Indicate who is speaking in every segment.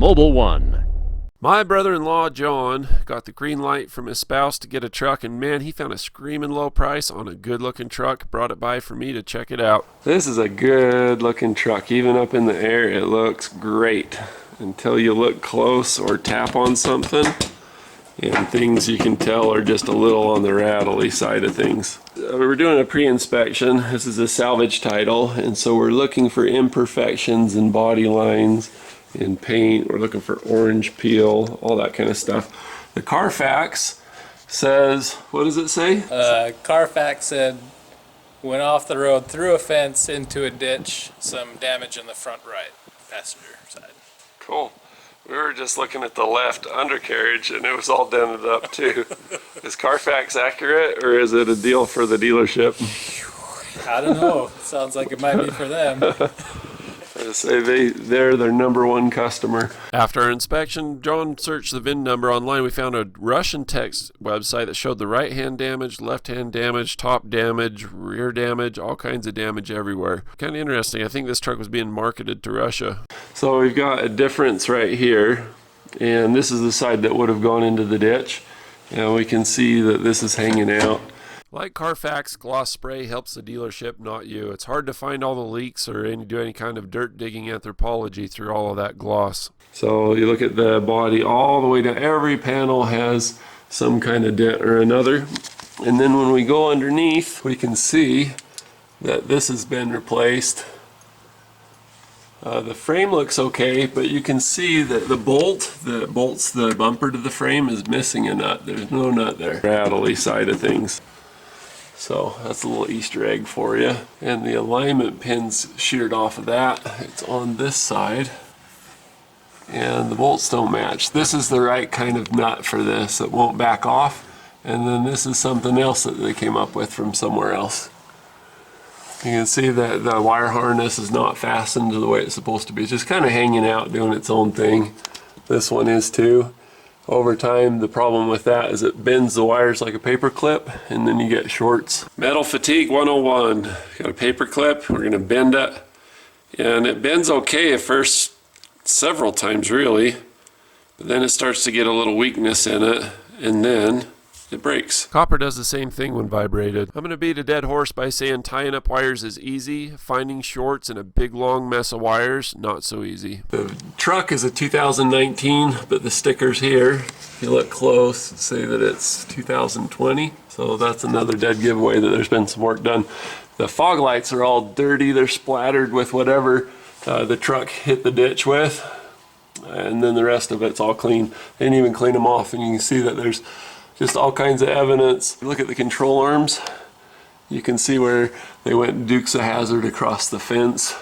Speaker 1: Mobile One.
Speaker 2: My brother-in-law, John, got the green light from his spouse to get a truck, and man, he found a screaming low price on a good-looking truck, brought it by for me to check it out. This is a good-looking truck. Even up in the air, it looks great until you look close or tap on something, and things you can tell are just a little on the rattly side of things. We're doing a pre-inspection. This is a salvage title, and so we're looking for imperfections in body lines, in paint. We're looking for orange peel, all that kind of stuff. The Carfax says, what does it say?
Speaker 3: Carfax said, went off the road through a fence into a ditch, some damage in the front right passenger side.
Speaker 2: Cool. We were just looking at the left undercarriage and it was all dented up too. Is Carfax accurate, or is it a deal for the dealership?
Speaker 3: I don't know. Sounds like it might be for them.
Speaker 2: I say they're their number one customer. After our inspection, John searched the VIN number online. We found a Russian text website that showed the right hand damage, left hand damage, top damage, rear damage, all kinds of damage everywhere. Kind of interesting. I think this truck was being marketed to Russia. So we've got a difference right here, and this is the side that would have gone into the ditch, and we can see that this is hanging out. Like Carfax, gloss spray helps the dealership, not you. It's hard to find all the leaks or do any kind of dirt digging anthropology through all of that gloss. So you look at the body all the way down. Every panel has some kind of dent or another. And then when we go underneath, we can see that this has been replaced. The frame looks okay, but you can see that the bolt that bolts the bumper to the frame is missing a nut. There's no nut there. Rattly side of things. So that's a little Easter egg for you. And the alignment pin's sheared off of that. It's on this side. And the bolts don't match. This is the right kind of nut for this. It won't back off. And then this is something else that they came up with from somewhere else. You can see that the wire harness is not fastened to the way it's supposed to be. It's just kind of hanging out, doing its own thing. This one is too. Over time, the problem with that is it bends the wires like a paper clip, and then you get shorts. Metal fatigue 101. Got a paper clip, we're gonna bend it. And it bends okay at first, several times really, but then it starts to get a little weakness in it, and then it breaks. Copper does the same thing when vibrated. I'm gonna beat a dead horse by saying tying up wires is easy. Finding shorts in a big long mess of wires, not so easy. The truck is a 2019, but the stickers here, if you look close, say that it's 2020. So that's another dead giveaway that there's been some work done. The fog lights are all dirty. They're splattered with whatever the truck hit the ditch with. And then the rest of it's all clean. They didn't even clean them off, and you can see that there's just all kinds of evidence. Look at the control arms. You can see where they went Dukes of Hazzard across the fence.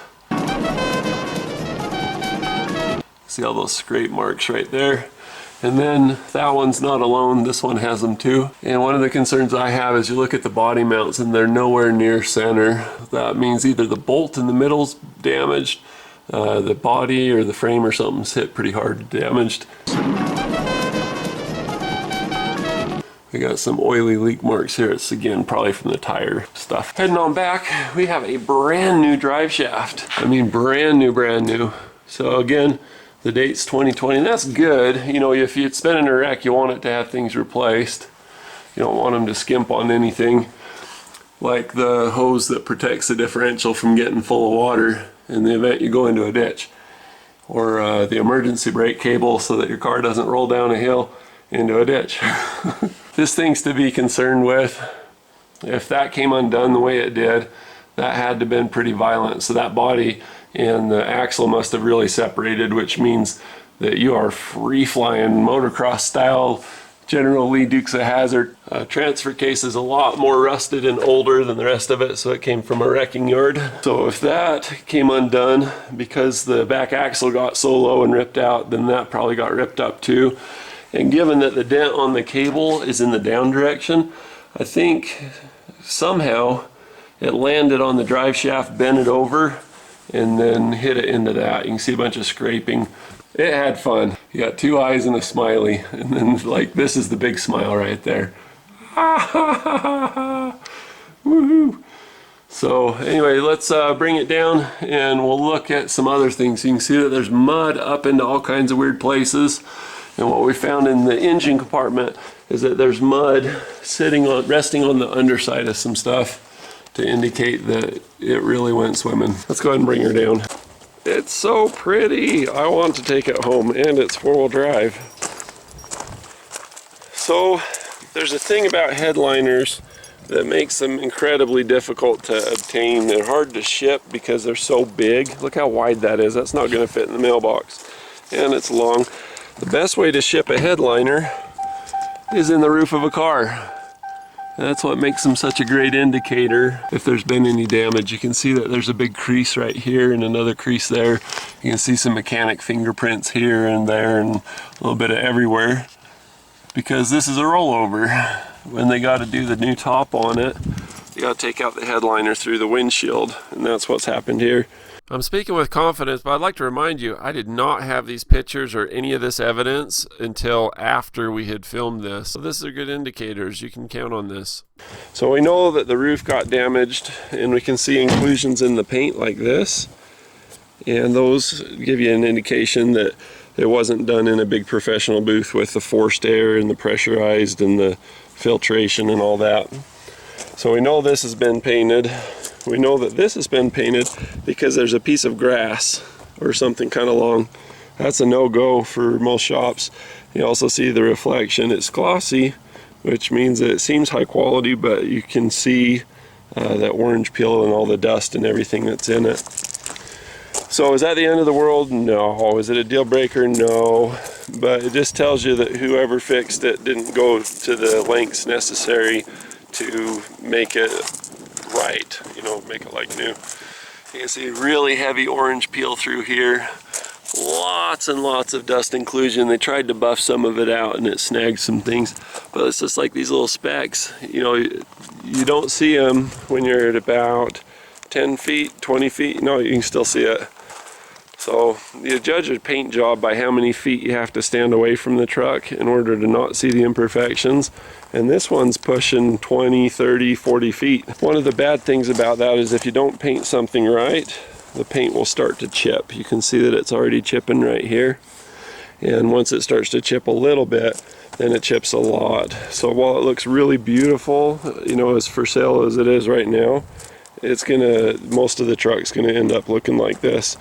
Speaker 2: See all those scrape marks right there. And then that one's not alone, this one has them too. And one of the concerns I have is you look at the body mounts and they're nowhere near center. That means either the bolt in the middle's damaged, the body or the frame or something's hit pretty hard damaged. We got some oily leak marks here. It's again probably from the tire stuff. Heading on back, we have a brand new drive shaft. I mean brand new. So again, the date's 2020, and that's good. You know, if it's been in a wreck, you want it to have things replaced. You don't want them to skimp on anything, like the hose that protects the differential from getting full of water in the event you go into a ditch, or the emergency brake cable so that your car doesn't roll down a hill into a ditch. This thing's to be concerned with. If that came undone the way it did, that had to have been pretty violent. So that body and the axle must have really separated, which means that you are free flying motocross style General Lee Dukes of Hazzard. Transfer case is a lot more rusted and older than the rest of it, so it came from a wrecking yard. So if that came undone because the back axle got so low and ripped out, then that probably got ripped up too. And given that the dent on the cable is in the down direction, I think somehow it landed on the drive shaft, bent it over, and then hit it into that. You can see a bunch of scraping. It had fun. You got two eyes and a smiley, and then like this is the big smile right there. Woohoo! So anyway, let's bring it down and we'll look at some other things. You can see that there's mud up into all kinds of weird places. And what we found in the engine compartment is that there's mud resting on the underside of some stuff to indicate that it really went swimming. Let's go ahead and bring her down. It's so pretty. I want to take it home, and it's four-wheel drive. So there's a thing about headliners that makes them incredibly difficult to obtain and hard to ship because they're so big. Look how wide that is. That's not going to fit in the mailbox. And it's long. The best way to ship a headliner is in the roof of a car. And that's what makes them such a great indicator if there's been any damage. You can see that there's a big crease right here and another crease there. You can see some mechanic fingerprints here and there and a little bit of everywhere. Because this is a rollover. When they got to do the new top on it, you got to take out the headliner through the windshield, and that's what's happened here. I'm speaking with confidence, but I'd like to remind you, I did not have these pictures or any of this evidence until after we had filmed this. So this are good indicators. You can count on this. So we know that the roof got damaged, and we can see inclusions in the paint like this. And those give you an indication that it wasn't done in a big professional booth with the forced air and the pressurized and the filtration and all that. So we know this has been painted. We know that this has been painted because there's a piece of grass or something kind of long. That's a no-go for most shops. You also see the reflection. It's glossy, which means that it seems high quality, but you can see that orange peel and all the dust and everything that's in it. So is that the end of the world? No. Is it a deal breaker? No. But it just tells you that whoever fixed it didn't go to the lengths necessary to make it right, you know, make it like new. You can see really heavy orange peel through here. Lots and lots of dust inclusion. They tried to buff some of it out and it snagged some things. But it's just like these little specks. You know, you don't see them when you're at about 10 feet, 20 feet. No, you can still see it. So you judge a paint job by how many feet you have to stand away from the truck in order to not see the imperfections. And this one's pushing 20, 30, 40 feet. One of the bad things about that is if you don't paint something right, the paint will start to chip. You can see that it's already chipping right here. And once it starts to chip a little bit, then it chips a lot. So while it looks really beautiful, you know, as for sale as it is right now, most of the truck's gonna end up looking like this.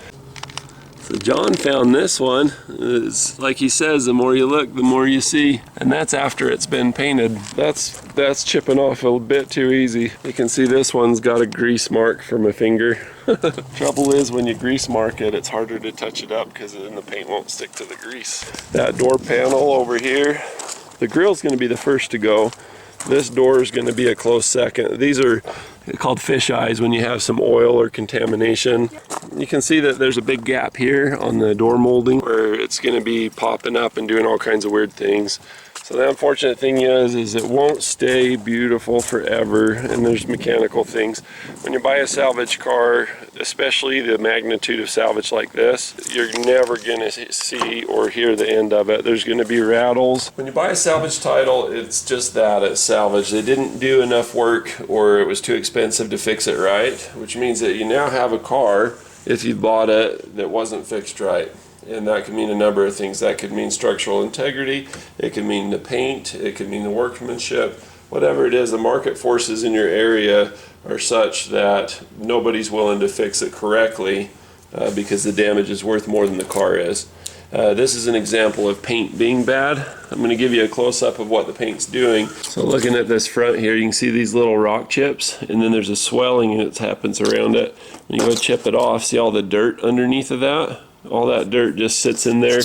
Speaker 2: So John found this one. It's like he says, the more you look, the more you see. And that's after it's been painted. That's chipping off a bit too easy. You can see this one's got a grease mark from a finger. Trouble is when you grease mark it, it's harder to touch it up because then the paint won't stick to the grease. That door panel over here, the grill's gonna be the first to go. This door is gonna be a close second. These are called fish eyes when you have some oil or contamination. You can see that there's a big gap here on the door molding where it's going to be popping up and doing all kinds of weird things. So the unfortunate thing is it won't stay beautiful forever, and there's mechanical things. When you buy a salvage car, especially the magnitude of salvage like this, you're never going to see or hear the end of it. There's going to be rattles. When you buy a salvage title, it's just that, it's salvage. They didn't do enough work or it was too expensive to fix it right, which means that you now have a car, if you bought it, that wasn't fixed right. And that could mean a number of things. That could mean structural integrity, it could mean the paint, it could mean the workmanship, whatever it is. The market forces in your area are such that nobody's willing to fix it correctly because the damage is worth more than the car is. This is an example of paint being bad. I'm going to give you a close-up of what the paint's doing. So looking at this front here, you can see these little rock chips, and then there's a swelling that happens around it. When you go chip it off, see all the dirt underneath of that? All that dirt just sits in there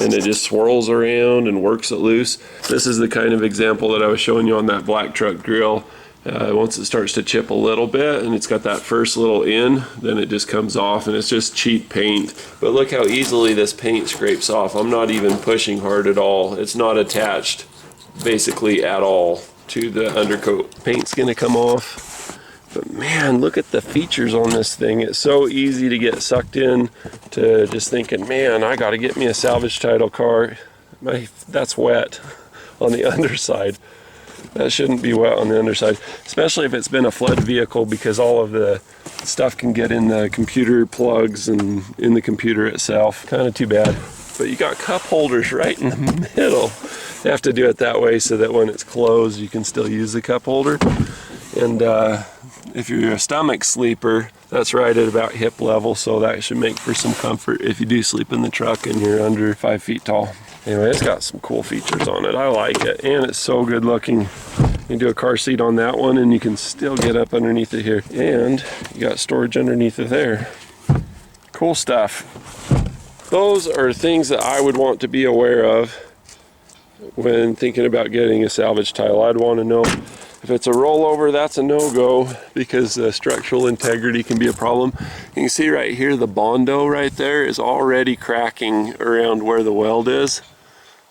Speaker 2: and it just swirls around and works it loose. This is the kind of example that I was showing you on that black truck grill. Once it starts to chip a little bit and it's got that first little in, then it just comes off and it's just cheap paint. But look how easily this paint scrapes off. I'm not even pushing hard at all. It's not attached basically at all to the undercoat. Paint's gonna come off. But man, look at the features on this thing. It's so easy to get sucked in to just thinking, man, I gotta get me a salvage title car. That's wet on the underside. That shouldn't be wet on the underside, especially if it's been a flood vehicle, because all of the stuff can get in the computer plugs and in the computer itself. Kind of too bad. But you got cup holders right in the middle. You have to do it that way so that when it's closed, you can still use the cup holder. And if you're a stomach sleeper, that's right at about hip level, so that should make for some comfort if you do sleep in the truck and you're under 5 feet tall. Anyway, it's got some cool features on it. I like it, and it's so good looking. You can do a car seat on that one, and you can still get up underneath it here. And you got storage underneath it there. Cool stuff. Those are things that I would want to be aware of when thinking about getting a salvage tile. I'd want to know if it's a rollover, that's a no-go, because structural integrity can be a problem. You can see right here, the Bondo right there is already cracking around where the weld is.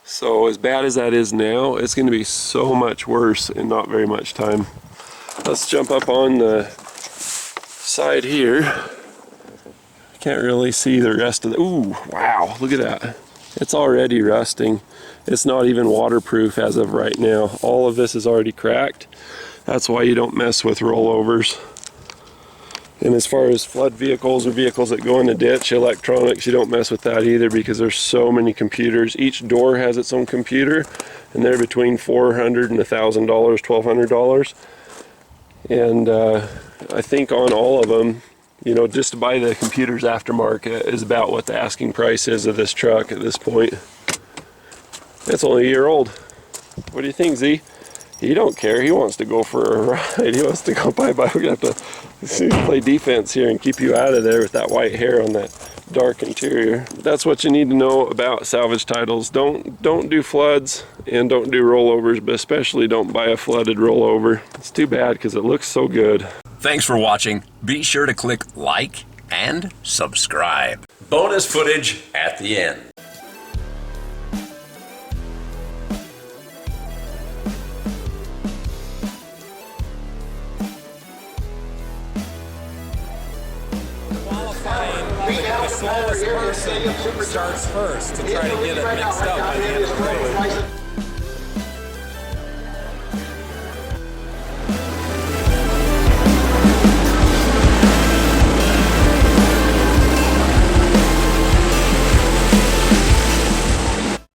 Speaker 2: So as bad as that is now, it's going to be so much worse in not very much time. Let's jump up on the side here. Can't really see the rest of the, ooh, wow, look at that. It's already rusting. It's not even waterproof as of right now. All of this is already cracked. That's why you don't mess with rollovers. And as far as flood vehicles or vehicles that go in a ditch, electronics, you don't mess with that either, because there's so many computers. Each door has its own computer, and they're between $400 and $1,000, $1,200. And I think on all of them, you know, just to buy the computers aftermarket is about what the asking price is of this truck at this point. It's only a year old. What do you think, Z? He don't care. He wants to go for a ride. He wants to go bye-bye. We're going to have to play defense here and keep you out of there with that white hair on that dark interior. That's what you need to know about salvage titles. Don't do floods and don't do rollovers, but especially don't buy a flooded rollover. It's too bad because it looks so good.
Speaker 1: Thanks for watching. Be sure to click like and subscribe. Bonus footage at the end.
Speaker 3: The slowest person starts first to try to get it mixed up by the end of the race.